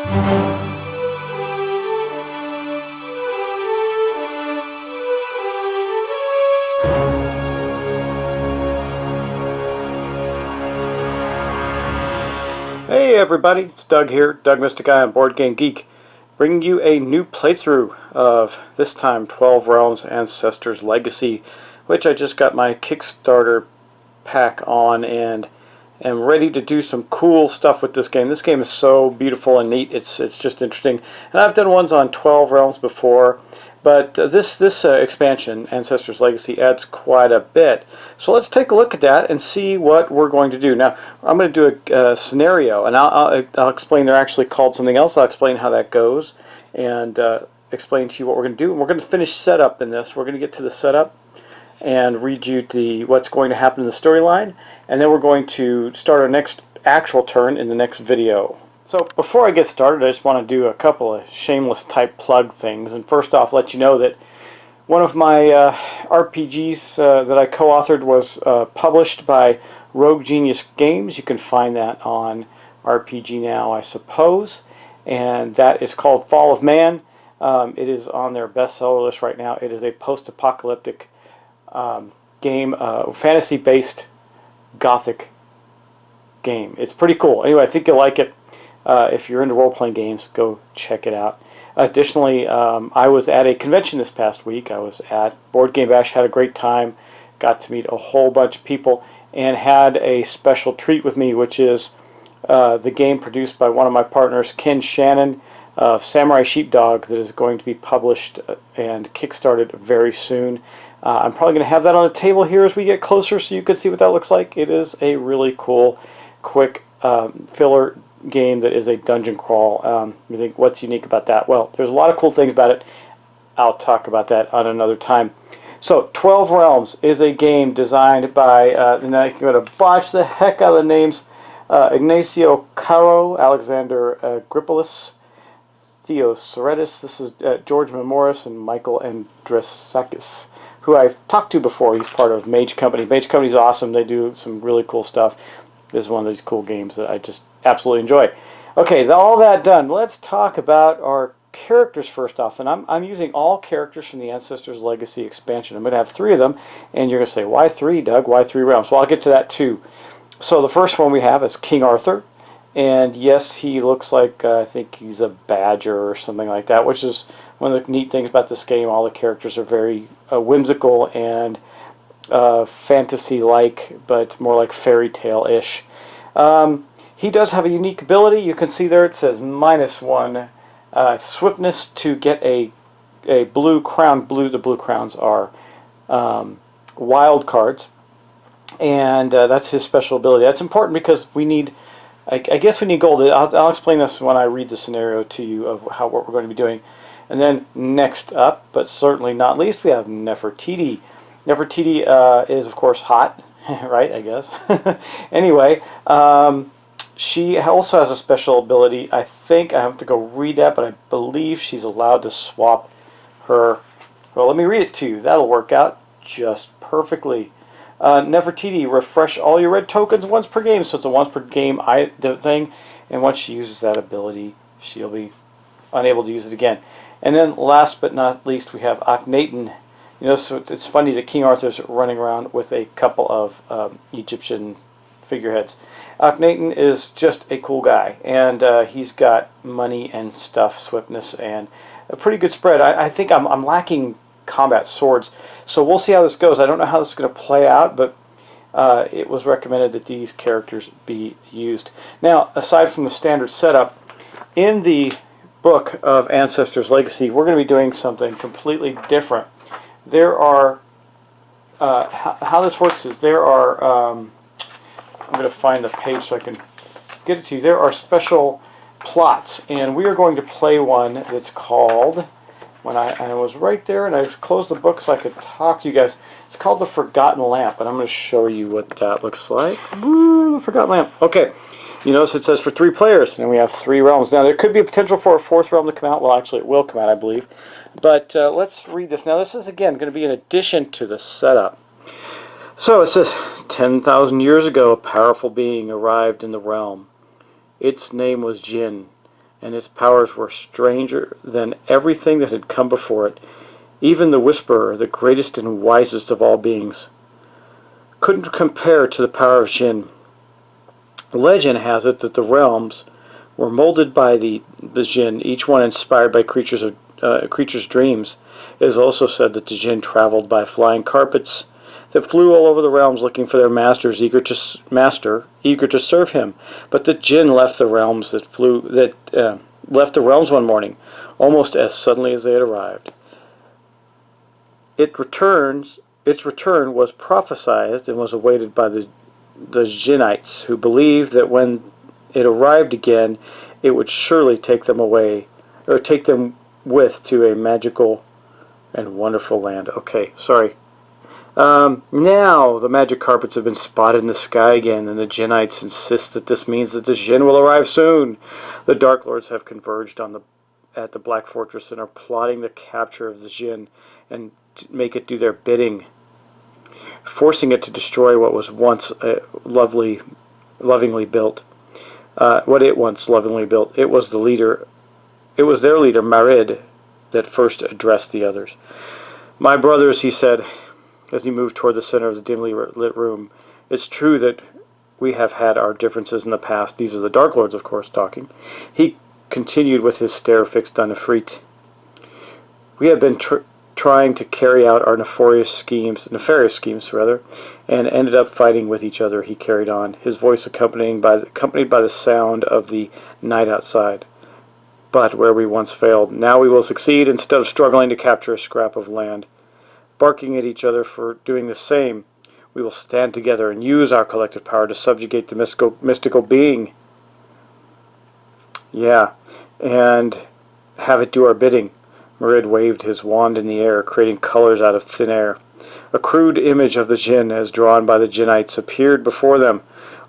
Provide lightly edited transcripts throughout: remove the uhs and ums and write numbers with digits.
Hey everybody, it's Doug here, Doug Mystic Guy on Board Game Geek, bringing you a new playthrough of, this time, 12 Realms Ancestors Legacy, which I just got my Kickstarter pack on and am ready to do some cool stuff with this game. This game is so beautiful and neat, it's just interesting. And I've done ones on 12 Realms before, but this expansion, Ancestors Legacy, adds quite a bit. So let's take a look at that and see what we're going to do. Now, I'm going to do a scenario, and I'll explain. They're actually called something else. I'll explain how that goes and explain to you what we're going to do. And we're going to finish setup in this. We're going to get to the setup and read you what's going to happen in the storyline, and then we're going to start our next actual turn in the next video. So before I get started, I just want to do a couple of shameless type plug things. And first off, let you know that one of my RPGs that I co-authored was published by Rogue Genius Games. You can find that on RPG Now, I suppose. And that is called Fall of Man. It is on their bestseller list right now. It is a post-apocalyptic game, fantasy-based gothic game. It's pretty cool. Anyway, I think you'll like it. If you're into role-playing games, go check it out. Additionally, I was at a convention this past week. I was at Board Game Bash, had a great time, got to meet a whole bunch of people, and had a special treat with me, which is the game produced by one of my partners, Ken Shannon, of Samurai Sheepdog, that is going to be published and kickstarted very soon. I'm probably going to have that on the table here as we get closer so you can see what that looks like. It is a really cool, quick filler game that is a dungeon crawl. You think, what's unique about that? Well, there's a lot of cool things about it. I'll talk about that on another time. So, 12 Realms is a game designed by, and I'm going to botch the heck out of the names, Ignacio Caro, Alexander Gripolis, Theo Soretis, this is George Memoris, and Michael Andresakis, who I've talked to before. He's part of Mage Company. Mage Company's awesome. They do some really cool stuff. This is one of these cool games that I just absolutely enjoy. Okay, all that done, let's talk about our characters first off. And I'm using all characters from the Ancestors Legacy expansion. I'm going to have 3 of them, and you're going to say, why 3, Doug? Why 3 realms? Well, I'll get to that too. So the first one we have is King Arthur. And yes, he looks like, I think he's a badger or something like that, which is one of the neat things about this game. All the characters are very whimsical and fantasy-like, but more like fairy tale-ish. He does have a unique ability. You can see there it says -1 swiftness to get a blue crown. The blue crowns are wild cards, and that's his special ability. That's important because we need, I guess we need gold. I'll explain this when I read the scenario to you of what we're going to be doing. And then next up, but certainly not least, we have Nefertiti. Nefertiti is, of course, hot, right, I guess. Anyway, she also has a special ability. I think I have to go read that, but I believe she's allowed to swap her. Well, let me read it to you. That'll work out just perfectly. Nefertiti, refresh all your red tokens once per game. So it's a once per game thing. And once she uses that ability, she'll be unable to use it again. And then last but not least, we have Akhenaten. You know, so it's funny that King Arthur's running around with a couple of Egyptian figureheads. Akhenaten is just a cool guy, and he's got money and stuff, swiftness, and a pretty good spread. I think I'm lacking combat swords, so we'll see how this goes. I don't know how this is going to play out, but it was recommended that these characters be used. Now, aside from the standard setup, in the book of Ancestors Legacy, we're going to be doing something completely different. There are, how this works is there are, I'm going to find the page so I can get it to you. There are special plots, and we are going to play one that's called, when I was right there and I closed the book so I could talk to you guys, it's called The Forgotten Lamp, and I'm going to show you what that looks like. Woo, The Forgotten Lamp. Okay, you notice it says for 3 players, and we have 3 realms. Now, there could be a potential for a 4th realm to come out. Well, actually, it will come out, I believe. But let's read this. Now, this is, again, going to be in addition to the setup. So, it says, 10,000 years ago, a powerful being arrived in the realm. Its name was Jin. and its powers were stranger than everything that had come before it. Even the Whisperer, the greatest and wisest of all beings, couldn't compare to the power of Jinn. Legend has it that the realms were molded by the Jinn, each one inspired by creatures' dreams. It is also said that the Jinn traveled by flying carpets that flew all over the realms looking for their masters, eager to serve him. But the Jinn left the realms one morning, almost as suddenly as they had arrived. Its return was prophesied and was awaited by the Jinnites, who believed that when it arrived again, it would surely take them away, or take them with to a magical and wonderful land. Okay, sorry. Now the magic carpets have been spotted in the sky again, and the Jinnites insist that this means that the Jinn will arrive soon. The Dark Lords have converged at the Black Fortress and are plotting the capture of the Jinn and make it do their bidding, forcing it to destroy what was once lovingly built. What it once lovingly built. It was their leader, Marid, that first addressed the others. "My brothers," he said, as he moved toward the center of the dimly lit room, "it's true that we have had our differences in the past." These are the Dark Lords, of course, talking. He continued with his stare fixed on Ifrit. "We have been trying to carry out our nefarious schemes, and ended up fighting with each other," he carried on, his voice accompanied by the sound of the night outside. "But where we once failed, now we will succeed instead of struggling to capture a scrap of land. Barking at each other for doing the same, we will stand together and use our collective power to subjugate the mystical being. Yeah, and have it do our bidding." Marid waved his wand in the air, creating colors out of thin air. A crude image of the Jinn, as drawn by the Jinnites, appeared before them.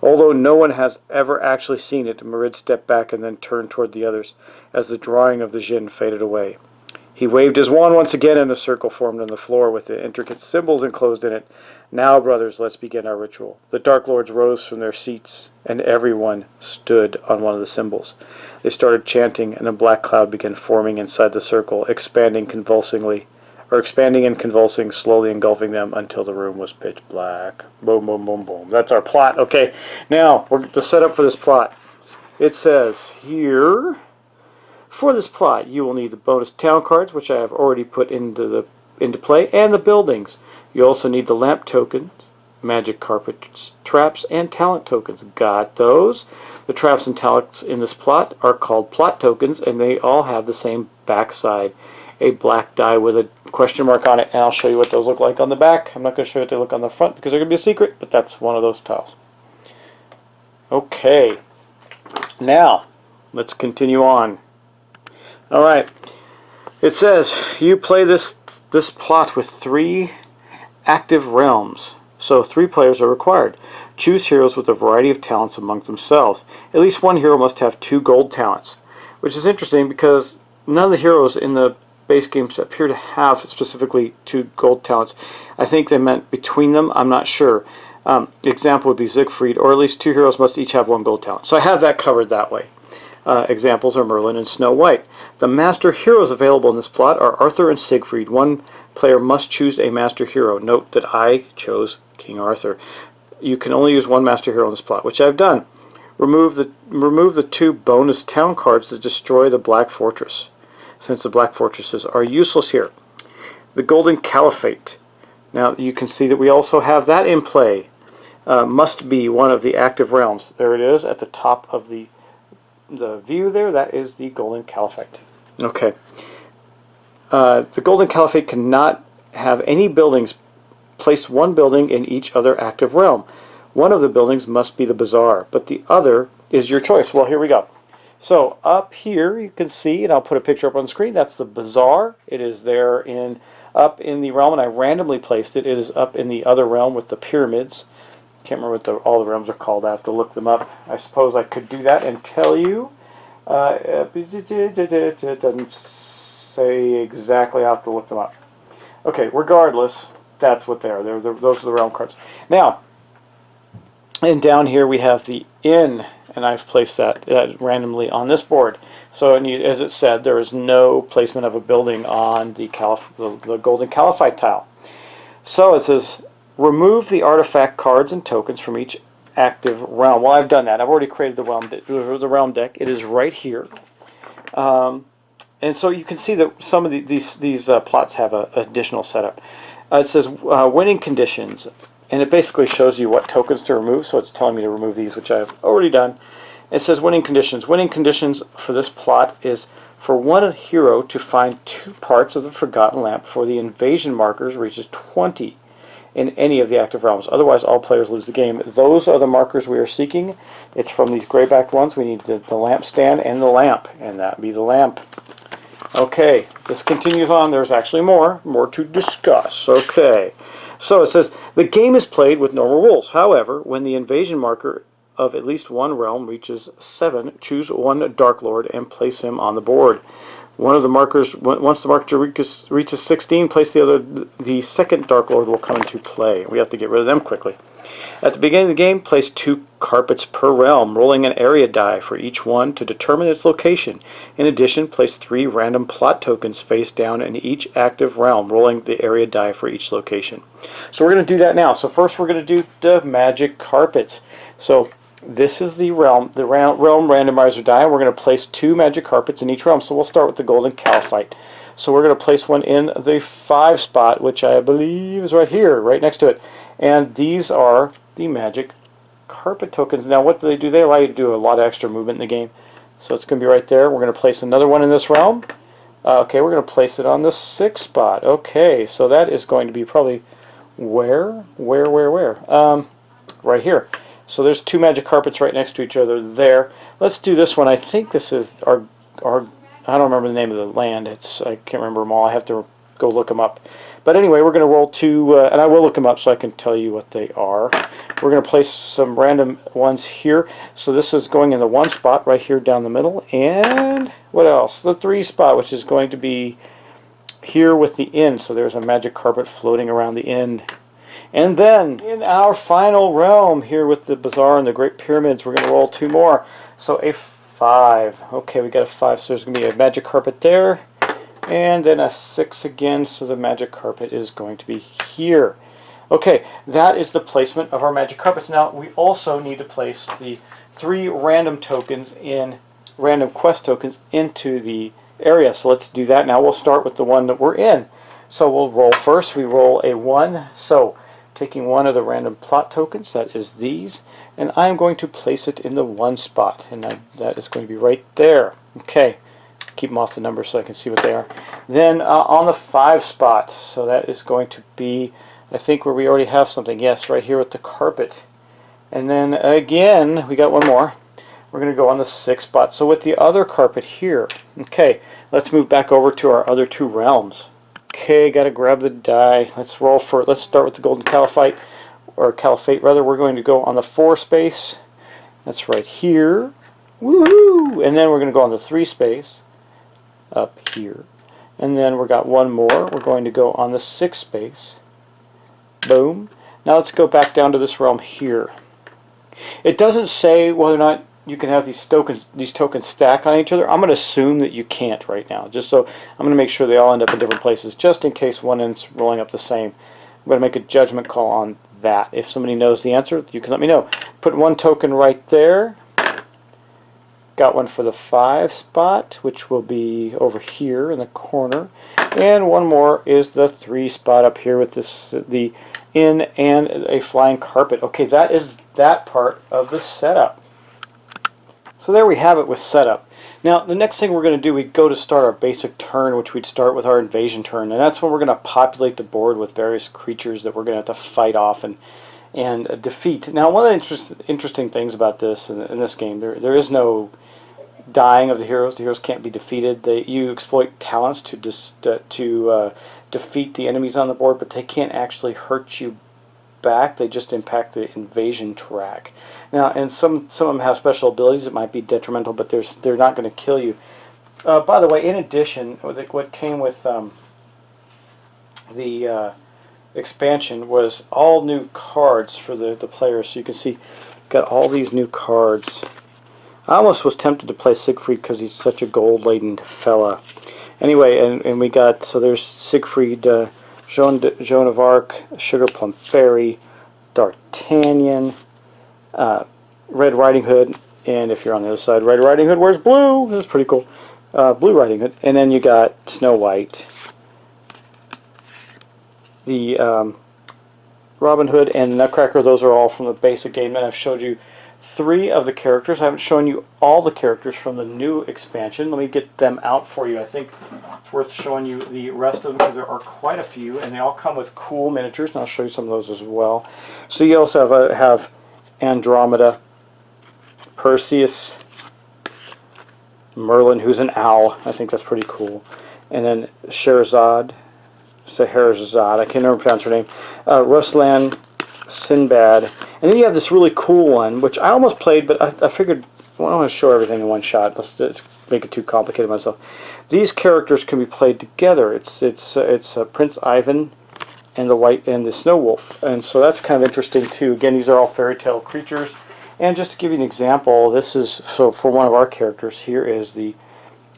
Although no one has ever actually seen it, Marid stepped back and then turned toward the others, as the drawing of the Jinn faded away. He waved his wand once again, and a circle formed on the floor with the intricate symbols enclosed in it. "Now, brothers, let's begin our ritual." The Dark Lords rose from their seats, and everyone stood on one of the symbols. They started chanting, and a black cloud began forming inside the circle, expanding and convulsing, slowly engulfing them until the room was pitch black. Boom, boom, boom, boom. That's our plot. Okay, now, the setup for this plot. It says here, for this plot, you will need the bonus town cards, which I have already put into play, and the buildings. You also need the lamp tokens, magic carpets, traps, and talent tokens. Got those? The traps and talents in this plot are called plot tokens, and they all have the same backside. A black die with a question mark on it, and I'll show you what those look like on the back. I'm not going to show you what they look on the front because they're going to be a secret, but that's one of those tiles. Okay, now let's continue on. Alright, it says you play this plot with 3 active realms, so 3 players are required. Choose heroes with a variety of talents among themselves. At least one hero must have 2 gold talents, which is interesting because none of the heroes in the base games appear to have specifically 2 gold talents. I think they meant between them, I'm not sure. Example would be Siegfried, or at least 2 heroes must each have 1 gold talent. So I have that covered that way. Examples are Merlin and Snow White. The master heroes available in this plot are Arthur and Siegfried. One player must choose a master hero. Note that I chose King Arthur. You can only use 1 master hero in this plot, which I've done. Remove the 2 bonus town cards that destroy the Black Fortress, since the Black Fortresses are useless here. The Golden Caliphate. Now you can see that we also have that in play. Must be one of the active realms. There it is at the top of the view there. That is the Golden Caliphate. Okay. The Golden Caliphate cannot have any buildings. Place 1 building in each other active realm. One of the buildings must be the bazaar, but the other is your choice. Well, here we go. So up here you can see, and I'll put a picture up on the screen, that's the bazaar. It is there up in the realm, and I randomly placed it. It is up in the other realm with the pyramids. Can't remember what all the realms are called. I have to look them up. I suppose I could do that and tell you. It doesn't say exactly. I have to look them up. Okay, regardless, that's what they are. Those are the realm cards. Now, and down here we have the inn and I've placed that randomly on this board. So, as it said, there is no placement of a building on the golden Caliphite tile. So it says, remove the artifact cards and tokens from each active realm. Well, I've done that. I've already created the realm deck. It is right here. And so you can see that some of these plots have an additional setup. It says winning conditions, and it basically shows you what tokens to remove. So it's telling me to remove these, which I've already done. It says winning conditions. Winning conditions for this plot is for one hero to find 2 parts of the Forgotten Lamp before the invasion markers reaches 20 in any of the active realms. Otherwise, all players lose the game. Those are the markers we are seeking. It's from these gray-backed ones. We need the lampstand and the lamp, and that would be the lamp. Okay, this continues on. There's actually more to discuss. Okay, so it says, the game is played with normal rules. However, when the invasion marker of at least one realm reaches 7, choose one Dark Lord and place him on the board. One of the markers, once the marker reaches 16, place the second Dark Lord will come into play. We have to get rid of them quickly. At the beginning of the game, place 2 carpets per realm, rolling an area die for each one to determine its location. In addition, place 3 random plot tokens face down in each active realm, rolling the area die for each location. So we're going to do that now. So first we're going to do the magic carpets. So this is the realm randomizer die. We're going to place 2 magic carpets in each realm. So we'll start with the golden Caliphite. So we're going to place one in the 5 spot, which I believe is right here, right next to it. And these are the magic carpet tokens. Now what do? They allow you to do a lot of extra movement in the game. So it's going to be right there. We're going to place another one in this realm. Okay, we're going to place it on the 6 spot. Okay, so that is going to be probably where? Right here. So there's 2 magic carpets right next to each other there. Let's do this one. I think this is our I don't remember the name of the land. I can't remember them all. I have to go look them up. But anyway, we're going to roll 2, and I will look them up so I can tell you what they are. We're going to place some random ones here. So this is going in the 1 spot right here down the middle. And what else? The 3 spot, which is going to be here with the inn. So there's a magic carpet floating around the inn. And then in our final realm here with the bazaar and the Great Pyramids, we're going to roll 2 more. So a 5. Okay, we got a 5. So there's going to be a magic carpet there. And then a 6 again, so the magic carpet is going to be here. Okay, that is the placement of our magic carpets. Now, we also need to place the 3 random tokens random quest tokens into the area. So let's do that now. We'll start with the one that we're in. So we'll roll first. We roll a 1. So taking one of the random plot tokens, that is these, and I'm going to place it in the 1 spot. And that is going to be right there. Okay. Keep them off the numbers so I can see what they are. Then on the 5 spot, so that is going to be, I think, where we already have something. Yes, right here with the carpet. And then again, we got one more. We're going to go on the 6 spot. So with the other carpet here. Okay, let's move back over to our other 2 realms. Okay, got to grab the die. Let's start with the golden Caliphite, or Caliphate rather. We're going to go on the 4 space. That's right here. Woohoo! And then we're going to go on the 3 space. Up here, and then we got one more. We're going to go on the 6 space. Boom. Now let's go back down to this realm here. It doesn't say whether or not you can have these tokens stack on each other. I'm going to assume that you can't right now, just so I'm going to make sure they all end up in different places, just in case one ends rolling up the same. I'm going to make a judgment call on that. If somebody knows the answer, you can let me know. Put 1 token right there. Got one for the 5 spot, which will be over here in the corner, and one more is the 3 spot up here with the inn and a flying carpet. Okay, that is that part of the setup. So there we have it with setup. Now the next thing we're going to do, we go to start our basic turn, which we'd start with our invasion turn, and that's when we're going to populate the board with various creatures that we're going to have to fight off and defeat. Now, one of the interesting things about this in this game, there is no dying of the heroes. The heroes can't be defeated. You exploit talents to defeat the enemies on the board, but they can't actually hurt you back. They just impact the invasion track. Now, and some of them have special abilities that might be detrimental, but they're not going to kill you. By the way, in addition, what came with the expansion was all new cards for the players. So you can see, got all these new cards I almost was tempted to play Siegfried because he's such a gold-laden fella. Anyway, and we got, so there's Siegfried, Joan of Arc, Sugar Plum Fairy, D'Artagnan, Red Riding Hood, and if you're on the other side, Red Riding Hood wears blue. That's pretty cool. Blue Riding Hood. And then you got Snow White, the Robin Hood, and the Nutcracker. Those are all from the basic game, and I've showed you 3 of the characters. I haven't shown you all the characters from the new expansion. Let me get them out for you. I think it's worth showing you the rest of them because there are quite a few, and they all come with cool miniatures, and I'll show you some of those as well. So you also have Andromeda, Perseus, Merlin, who's an owl. I think that's pretty cool. And then Scheherazade, I can't remember pronounce her name, Ruslan, Sinbad, and then you have this really cool one, which I almost played, but I figured I don't want to show everything in one shot. Let's make it too complicated myself. These characters can be played together. It's Prince Ivan and the Snow Wolf, and so that's kind of interesting too. Again, these are all fairy tale creatures, and just to give you an example, this is so for one of our characters. Here is the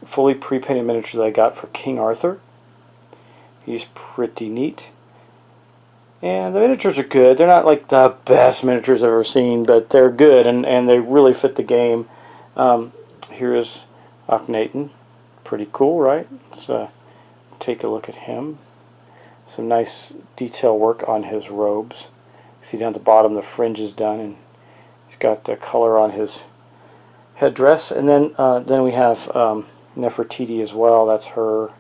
fully pre-painted miniature that I got for King Arthur. He's pretty neat. And the miniatures are good. They're not like the best miniatures I've ever seen, but they're good, and they really fit the game. Here is Akhenaten. Pretty cool, right? Let's take a look at him. Some nice detail work on his robes. See down at the bottom the fringe is done, and he's got the color on his headdress. And then we have Nefertiti as well. That's her.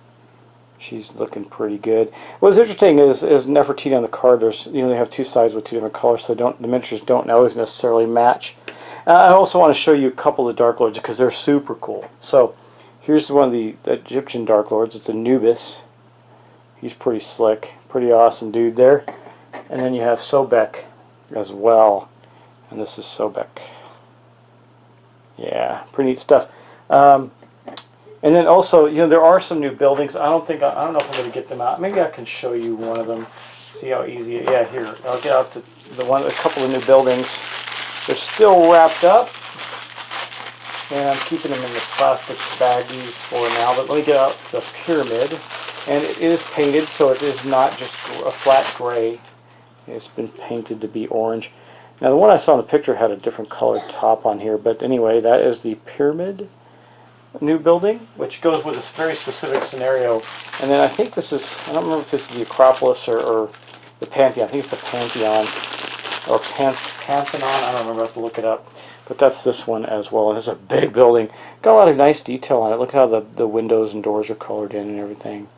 She's looking pretty good. What's interesting is Nefertiti on the card. There's they have 2 sides with 2 different colors, so the miniatures don't always necessarily match. I also want to show you a couple of Dark Lords because they're super cool. So here's one of the Egyptian Dark Lords. It's Anubis. He's pretty slick, pretty awesome dude there. And then you have Sobek as well, and this is Sobek. Yeah, pretty neat stuff. And then also, there are some new buildings. I don't know if I'm going to get them out. Maybe I can show you one of them. See how easy. Yeah, here. I'll get out a couple of new buildings. They're still wrapped up, and I'm keeping them in the plastic baggies for now. But let me get out the pyramid, and it is painted, so it is not just a flat gray. It's been painted to be orange. Now, the one I saw in the picture had a different colored top on here, but anyway, that is the pyramid. New building, which goes with a very specific scenario. And then I think this is, I don't remember if this is the Acropolis or the Pantheon. I think it's the Pantheon or Pantheon. I don't remember. I have to look it up. But that's this one as well. And it's a big building. Got a lot of nice detail on it. Look how the windows and doors are colored in and everything.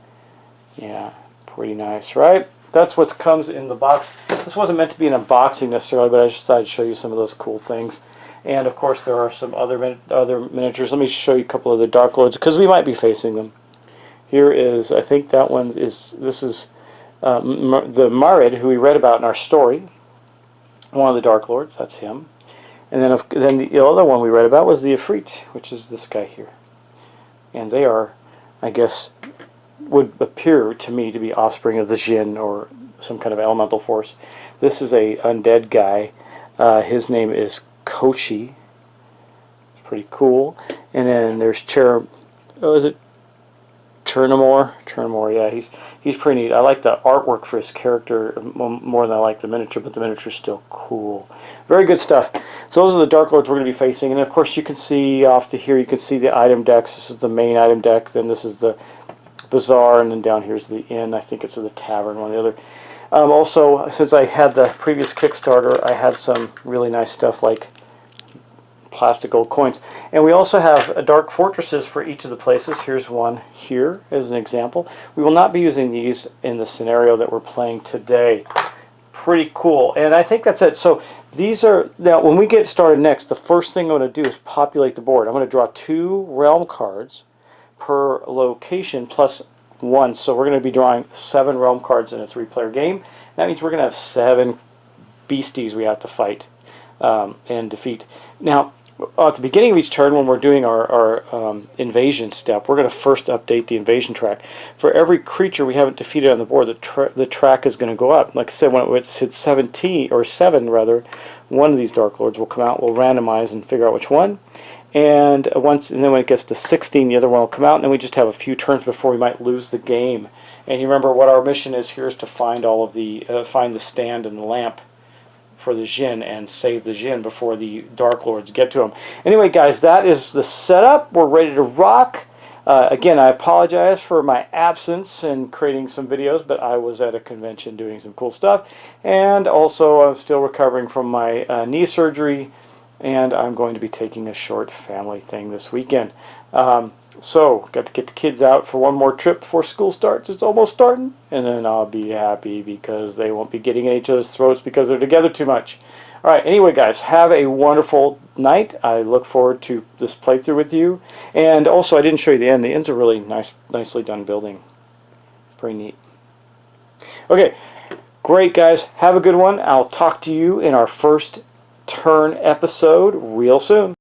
Yeah, pretty nice, right? That's what comes in the box. This wasn't meant to be an unboxing necessarily, but I just thought I'd show you some of those cool things. And of course there are some other miniatures. Let me show you a couple of the Dark Lords because we might be facing them. Here is, I think that one is, this is the Marid, who we read about in our story. One of the Dark Lords, that's him. And then the other one we read about was the Ifrit, which is this guy here. And they are, I guess, would appear to me to be offspring of the Jinn or some kind of elemental force. This is a undead guy. His name is Kochi. It's pretty cool. And then there's is it Chernamore? Chernamore, yeah, he's pretty neat. I like the artwork for his character more than I like the miniature, but the miniature's still cool. Very good stuff. So those are the Dark Lords we're going to be facing. And of course you can see off to here, you can see the item decks. This is the main item deck. Then this is the Bazaar, and then down here's the inn. I think it's the tavern, one or the other. Also, since I had the previous Kickstarter, I had some really nice stuff like plastic gold coins. And we also have dark fortresses for each of the places. Here's one here as an example. We will not be using these in the scenario that we're playing today. Pretty cool. And I think that's it. So these are, now when we get started next, the first thing I'm going to do is populate the board. I'm going to draw 2 realm cards per location plus 1. So we're going to be drawing 7 realm cards in a 3-player game. That means we're going to have 7 beasties we have to fight and defeat. Now, at the beginning of each turn, when we're doing our invasion step, we're going to first update the invasion track. For every creature we haven't defeated on the board, the track is going to go up. Like I said, when it hits 7 rather, one of these Dark Lords will come out. We'll randomize and figure out which one. And then when it gets to 16, the other one will come out, and then we just have a few turns before we might lose the game. And you remember what our mission is here is to find all of the find the stand and the lamp for the Jinn and save the Jinn before the Dark Lords get to them. Anyway, guys, that is the setup. We're ready to rock. Again, I apologize for my absence in creating some videos, but I was at a convention doing some cool stuff, and also I'm still recovering from my knee surgery, and I'm going to be taking a short family thing this weekend. So, got to get the kids out for one more trip before school starts. It's almost starting, and then I'll be happy because they won't be getting in each other's throats because they're together too much. Alright, anyway guys, have a wonderful night. I look forward to this playthrough with you. And also, I didn't show you the end. The end's a really nicely done building. Pretty neat. Okay, great guys. Have a good one. I'll talk to you in our first turn episode real soon.